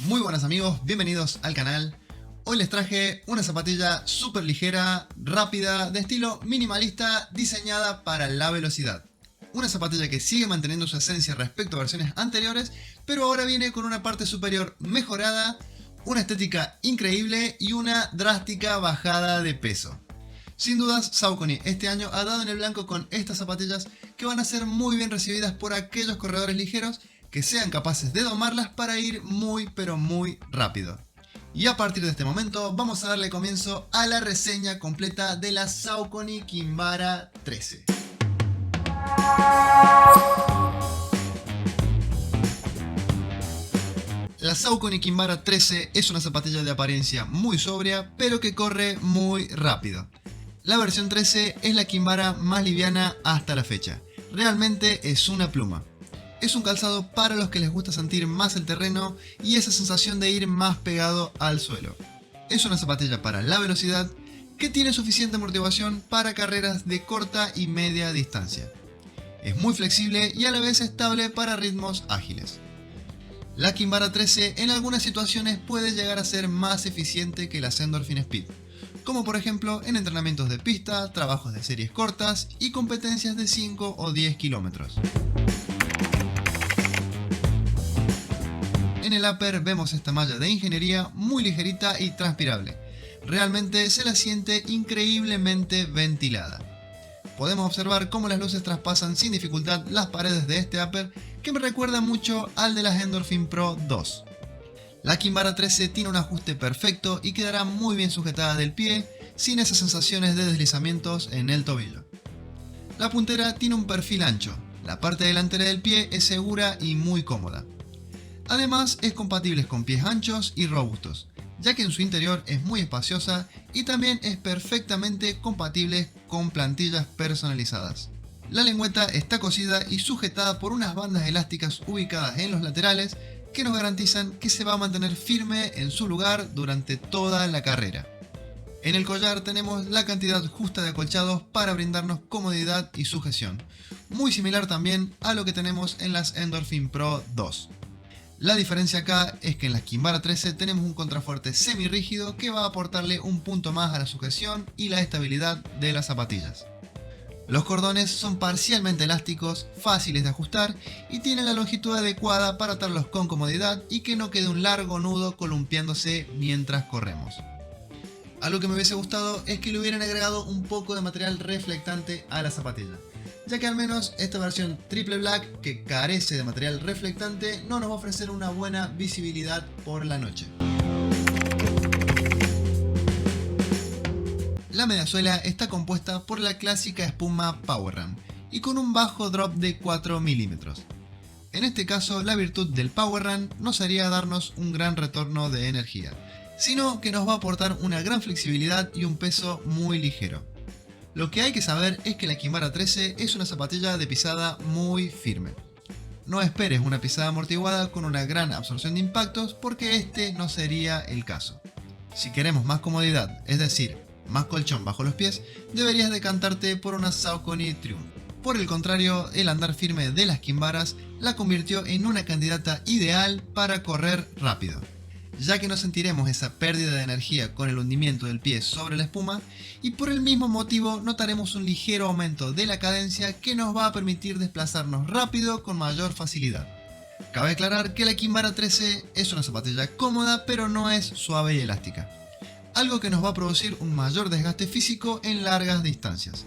Muy buenas amigos, bienvenidos al canal. Hoy les traje una zapatilla súper ligera, rápida, de estilo minimalista, diseñada para la velocidad. Una zapatilla que sigue manteniendo su esencia respecto a versiones anteriores, pero ahora viene con una parte superior mejorada, una estética increíble y una drástica bajada de peso. Sin dudas, Saucony este año ha dado en el blanco con estas zapatillas que van a ser muy bien recibidas por aquellos corredores ligeros que sean capaces de domarlas para ir muy pero muy rápido. Y a partir de este momento vamos a darle comienzo a la reseña completa de la Saucony Kinvara 13. La Saucony Kinvara 13 es una zapatilla de apariencia muy sobria, pero que corre muy rápido. La versión 13 es la Kinvara más liviana hasta la fecha. Realmente es una pluma. Es un calzado para los que les gusta sentir más el terreno y esa sensación de ir más pegado al suelo. Es una zapatilla para la velocidad que tiene suficiente amortiguación para carreras de corta y media distancia. Es muy flexible y a la vez estable para ritmos ágiles. La Kinvara 13 en algunas situaciones puede llegar a ser más eficiente que la Endorphin Speed, como por ejemplo en entrenamientos de pista, trabajos de series cortas y competencias de 5 o 10 kilómetros. En el upper vemos esta malla de ingeniería muy ligerita y transpirable. Realmente se la siente increíblemente ventilada. Podemos observar cómo las luces traspasan sin dificultad las paredes de este upper, que me recuerda mucho al de la Endorphin Pro 2. La Kinvara 13 tiene un ajuste perfecto y quedará muy bien sujetada del pie, sin esas sensaciones de deslizamientos en el tobillo. La puntera tiene un perfil ancho, la parte delantera del pie es segura y muy cómoda. Además es compatible con pies anchos y robustos, ya que en su interior es muy espaciosa y también es perfectamente compatible con plantillas personalizadas. La lengüeta está cosida y sujetada por unas bandas elásticas ubicadas en los laterales que nos garantizan que se va a mantener firme en su lugar durante toda la carrera. En el collar tenemos la cantidad justa de acolchados para brindarnos comodidad y sujeción, muy similar también a lo que tenemos en las Endorphin Pro 2. La diferencia acá es que en la Kinvara 13 tenemos un contrafuerte semirrígido que va a aportarle un punto más a la sujeción y la estabilidad de las zapatillas. Los cordones son parcialmente elásticos, fáciles de ajustar y tienen la longitud adecuada para atarlos con comodidad y que no quede un largo nudo columpiándose mientras corremos. Algo que me hubiese gustado es que le hubieran agregado un poco de material reflectante a la zapatilla, ya que al menos esta versión triple black, que carece de material reflectante, no nos va a ofrecer una buena visibilidad por la noche. La mediasuela está compuesta por la clásica espuma Power Run y con un bajo drop de 4 mm. En este caso, la virtud del Power Run no sería darnos un gran retorno de energía, sino que nos va a aportar una gran flexibilidad y un peso muy ligero. Lo que hay que saber es que la Kinvara 13 es una zapatilla de pisada muy firme. No esperes una pisada amortiguada con una gran absorción de impactos porque este no sería el caso. Si queremos más comodidad, es decir, más colchón bajo los pies, deberías decantarte por una Saucony Triumph. Por el contrario, el andar firme de las Kinvaras la convirtió en una candidata ideal para correr rápido, ya que no sentiremos esa pérdida de energía con el hundimiento del pie sobre la espuma y por el mismo motivo notaremos un ligero aumento de la cadencia que nos va a permitir desplazarnos rápido con mayor facilidad. Cabe aclarar que la Kinvara 13 es una zapatilla cómoda pero no es suave y elástica, algo que nos va a producir un mayor desgaste físico en largas distancias.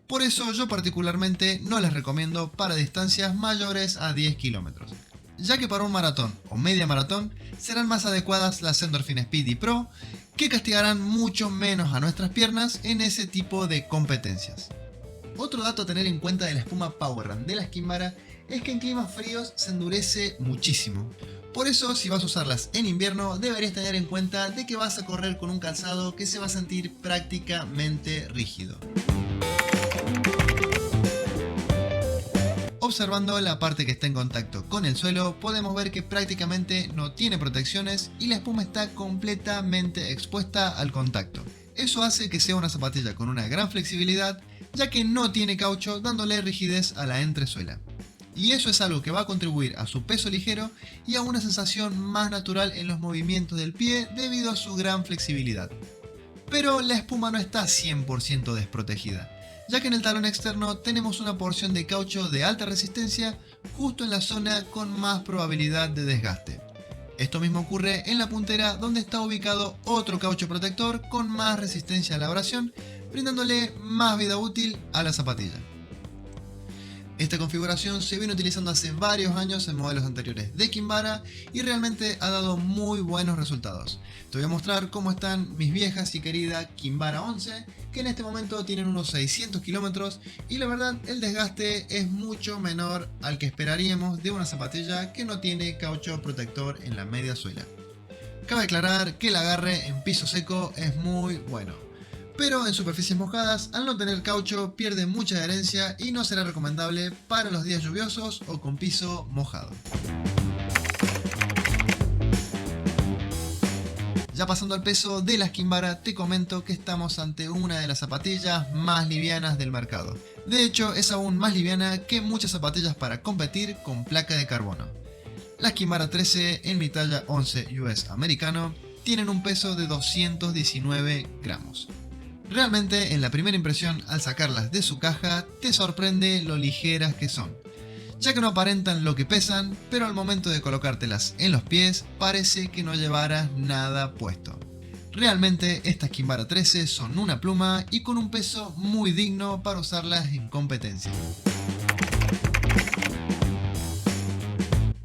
Por eso yo particularmente no les recomiendo para distancias mayores a 10 kilómetros. Ya que para un maratón o media maratón serán más adecuadas las Endorphin Speed y Pro, que castigarán mucho menos a nuestras piernas en ese tipo de competencias. Otro dato a tener en cuenta de la espuma Power Run de la Kinvara es que en climas fríos se endurece muchísimo. Por eso, si vas a usarlas en invierno, deberías tener en cuenta de que vas a correr con un calzado que se va a sentir prácticamente rígido. Observando la parte que está en contacto con el suelo, podemos ver que prácticamente no tiene protecciones y la espuma está completamente expuesta al contacto. Eso hace que sea una zapatilla con una gran flexibilidad, ya que no tiene caucho dándole rigidez a la entresuela. y eso es algo que va a contribuir a su peso ligero y a una sensación más natural en los movimientos del pie debido a su gran flexibilidad. Pero la espuma no está 100% desprotegida, ya que en el talón externo tenemos una porción de caucho de alta resistencia justo en la zona con más probabilidad de desgaste. Esto mismo ocurre en la puntera, donde está ubicado otro caucho protector con más resistencia a la abrasión, brindándole más vida útil a la zapatilla. Esta configuración se viene utilizando hace varios años en modelos anteriores de Kinvara y realmente ha dado muy buenos resultados. Te voy a mostrar cómo están mis viejas y querida Kinvara 11, que en este momento tienen unos 600 kilómetros y la verdad el desgaste es mucho menor al que esperaríamos de una zapatilla que no tiene caucho protector en la media suela. Cabe aclarar que el agarre en piso seco es muy bueno, pero en superficies mojadas, al no tener caucho, pierde mucha adherencia y no será recomendable para los días lluviosos o con piso mojado. Ya pasando al peso de las Kinvara, te comento que estamos ante una de las zapatillas más livianas del mercado. De hecho, es aún más liviana que muchas zapatillas para competir con placa de carbono. Las Kinvara 13 en mi talla 11 US americano tienen un peso de 219 gramos. Realmente en la primera impresión al sacarlas de su caja te sorprende lo ligeras que son, ya que no aparentan lo que pesan, pero al momento de colocártelas en los pies parece que no llevaras nada puesto. Realmente estas Kinvara 13 son una pluma y con un peso muy digno para usarlas en competencia.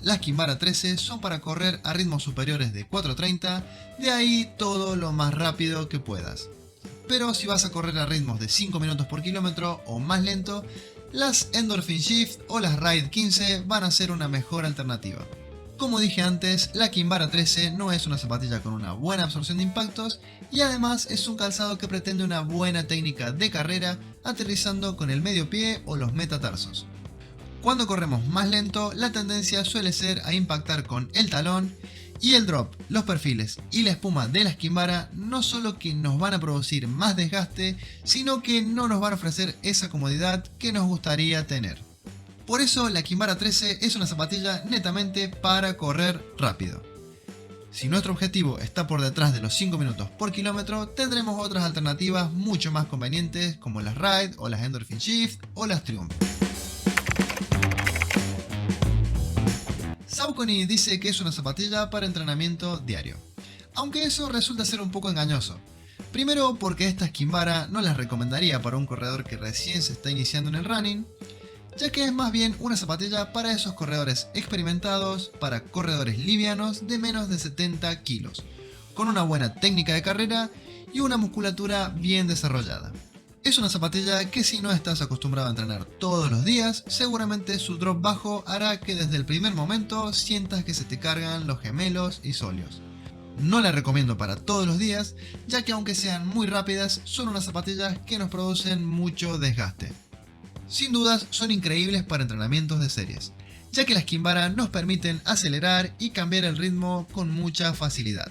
Las Kinvara 13 son para correr a ritmos superiores de 4:30, de ahí todo lo más rápido que puedas. Pero si vas a correr a ritmos de 5 minutos por kilómetro o más lento, las Endorphin Shift o las Ride 15 van a ser una mejor alternativa. Como dije antes, la Kinvara 13 no es una zapatilla con una buena absorción de impactos y además es un calzado que pretende una buena técnica de carrera aterrizando con el medio pie o los metatarsos. Cuando corremos más lento, la tendencia suele ser a impactar con el talón y el drop, los perfiles y la espuma de las Kinvara no solo que nos van a producir más desgaste, sino que no nos van a ofrecer esa comodidad que nos gustaría tener. Por eso la Kinvara 13 es una zapatilla netamente para correr rápido. Si nuestro objetivo está por detrás de los 5 minutos por kilómetro, tendremos otras alternativas mucho más convenientes como las Ride o las Endorphin Shift o las Triumph. Saucony dice que es una zapatilla para entrenamiento diario, aunque eso resulta ser un poco engañoso. Primero porque estas Kinvara no las recomendaría para un corredor que recién se está iniciando en el running, ya que es más bien una zapatilla para esos corredores experimentados, para corredores livianos de menos de 70 kilos, con una buena técnica de carrera y una musculatura bien desarrollada. Es una zapatilla que si no estás acostumbrado a entrenar todos los días, seguramente su drop bajo hará que desde el primer momento sientas que se te cargan los gemelos y sóleos. No la recomiendo para todos los días, ya que aunque sean muy rápidas, son unas zapatillas que nos producen mucho desgaste. Sin dudas son increíbles para entrenamientos de series, ya que las Kinvara nos permiten acelerar y cambiar el ritmo con mucha facilidad.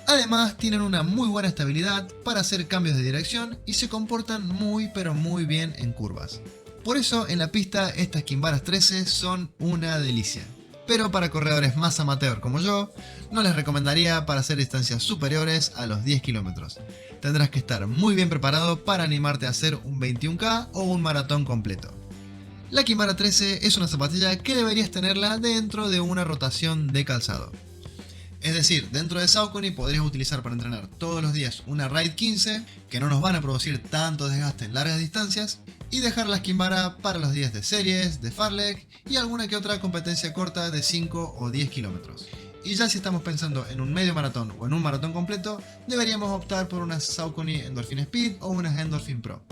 Además tienen una muy buena estabilidad para hacer cambios de dirección y se comportan muy pero muy bien en curvas. Por eso en la pista estas Kinvara 13 son una delicia. Pero para corredores más amateur como yo, no les recomendaría para hacer distancias superiores a los 10 kilómetros. Tendrás que estar muy bien preparado para animarte a hacer un 21K o un maratón completo. La Kinvara 13 es una zapatilla que deberías tenerla dentro de una rotación de calzado. Es decir, dentro de Saucony podrías utilizar para entrenar todos los días una Ride 15, que no nos van a producir tanto desgaste en largas distancias, y dejar las Kinvara para los días de series, de fartlek y alguna que otra competencia corta de 5 o 10 kilómetros. Y ya si estamos pensando en un medio maratón o en un maratón completo, deberíamos optar por unas Saucony Endorphin Speed o unas Endorphin Pro.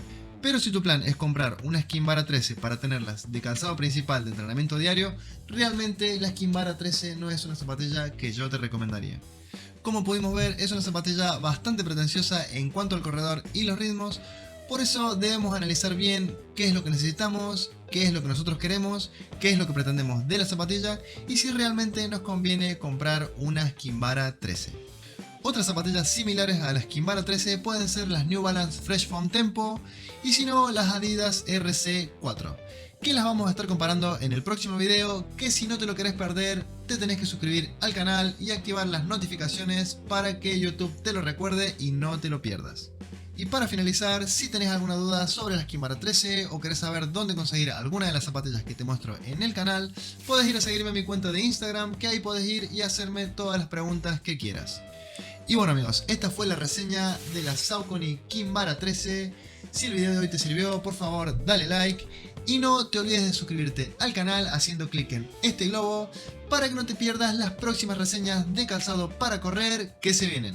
Pero si tu plan es comprar una Kinvara 13 para tenerlas de calzado principal de entrenamiento diario, realmente la Kinvara 13 no es una zapatilla que yo te recomendaría. Como pudimos ver, es una zapatilla bastante pretenciosa en cuanto al corredor y los ritmos, por eso debemos analizar bien qué es lo que necesitamos, qué es lo que nosotros queremos, qué es lo que pretendemos de la zapatilla y si realmente nos conviene comprar una Kinvara 13. Otras zapatillas similares a las Kinvara 13 pueden ser las New Balance Fresh Foam Tempo y si no las Adidas RC4, que las vamos a estar comparando en el próximo video, que si no te lo querés perder, te tenés que suscribir al canal y activar las notificaciones para que YouTube te lo recuerde y no te lo pierdas. Y para finalizar, si tenés alguna duda sobre la Kinvara 13 o querés saber dónde conseguir alguna de las zapatillas que te muestro en el canal, podés ir a seguirme en mi cuenta de Instagram, que ahí podés ir y hacerme todas las preguntas que quieras. Y bueno amigos, esta fue la reseña de la Saucony Kinvara 13. Si el video de hoy te sirvió, por favor dale like y no te olvides de suscribirte al canal haciendo clic en este globo para que no te pierdas las próximas reseñas de calzado para correr que se vienen.